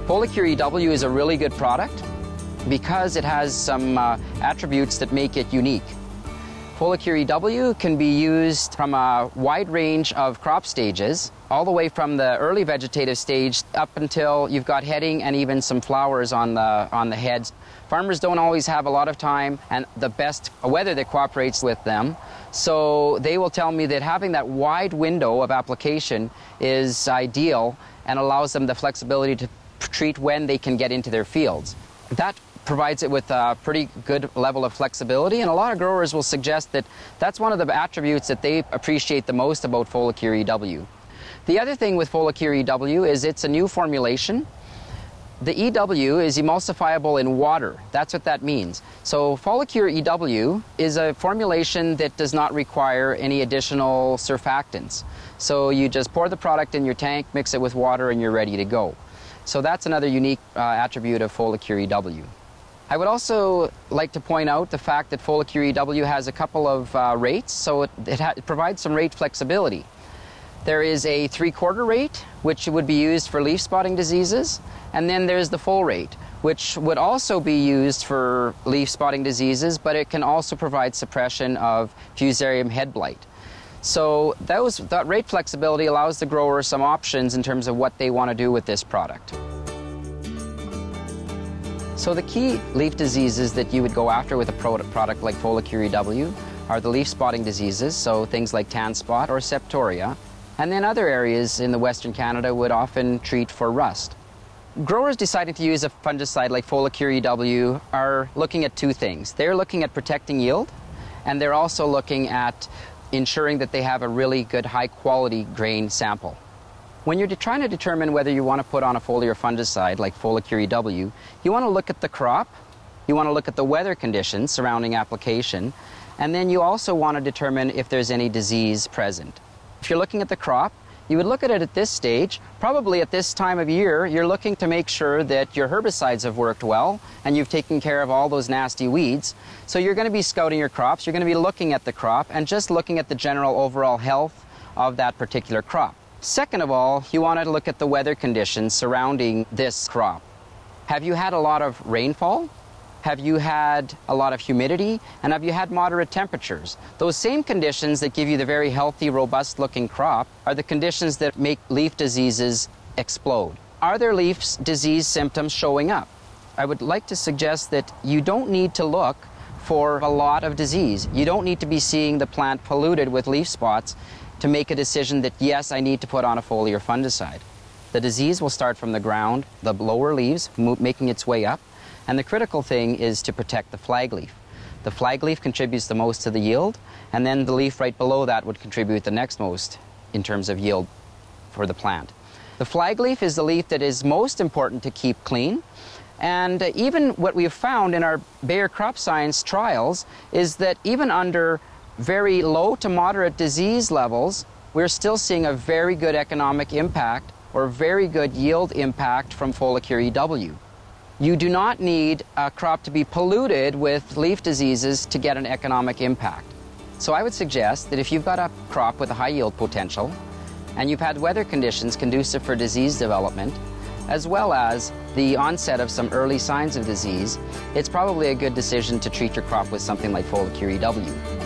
Folicur EW is a really good product because it has some attributes that make it unique. Folicur EW can be used from a wide range of crop stages, all the way from the early vegetative stage up until you've got heading and even some flowers on the heads. Farmers don't always have a lot of time and the best weather that cooperates with them, so they will tell me that having that wide window of application is ideal and allows them the flexibility to treat when they can get into their fields. That provides it with a pretty good level of flexibility, and a lot of growers will suggest that that's one of the attributes that they appreciate the most about Folicur EW. The other thing with Folicur EW is it's a new formulation. The EW is emulsifiable in water. That's what that means. So Folicur EW is a formulation that does not require any additional surfactants. So you just pour the product in your tank, mix it with water, and you're ready to go. So that's another unique attribute of Folicur EW. I would also like to point out the fact that Folicur EW has a couple of rates, so it provides some rate flexibility. There is a 3/4 rate, which would be used for leaf spotting diseases, and then there's the full rate, which would also be used for leaf spotting diseases, but it can also provide suppression of fusarium head blight. So that rate flexibility allows the grower some options in terms of what they want to do with this product. So the key leaf diseases that you would go after with a product like Folicur EW are the leaf spotting diseases, so things like tan spot or septoria, and then other areas in the Western Canada would often treat for rust. Growers deciding to use a fungicide like Folicur EW are looking at two things. They're looking at protecting yield, and they're also looking at ensuring that they have a really good high-quality grain sample. When you're trying to determine whether you want to put on a foliar fungicide like Folicur EW, you want to look at the crop, you want to look at the weather conditions surrounding application, and then you also want to determine if there's any disease present. If you're looking at the crop, you would look at it at this stage. Probably at this time of year, you're looking to make sure that your herbicides have worked well and you've taken care of all those nasty weeds. So you're going to be scouting your crops, you're going to be looking at the crop and just looking at the general overall health of that particular crop. Second of all, you want to look at the weather conditions surrounding this crop. Have you had a lot of rainfall? Have you had a lot of humidity? And have you had moderate temperatures? Those same conditions that give you the very healthy, robust-looking crop are the conditions that make leaf diseases explode. Are there leaf disease symptoms showing up? I would like to suggest that you don't need to look for a lot of disease. You don't need to be seeing the plant polluted with leaf spots to make a decision that, yes, I need to put on a foliar fungicide. The disease will start from the ground, the lower leaves, making its way up. And the critical thing is to protect the flag leaf. The flag leaf contributes the most to the yield, and then the leaf right below that would contribute the next most in terms of yield for the plant. The flag leaf is the leaf that is most important to keep clean, and even what we've found in our Bayer crop science trials is that even under very low to moderate disease levels, we're still seeing a very good economic impact or very good yield impact from Folicur EW. You do not need a crop to be polluted with leaf diseases to get an economic impact. So I would suggest that if you've got a crop with a high yield potential and you've had weather conditions conducive for disease development, as well as the onset of some early signs of disease, it's probably a good decision to treat your crop with something like Folicur EW.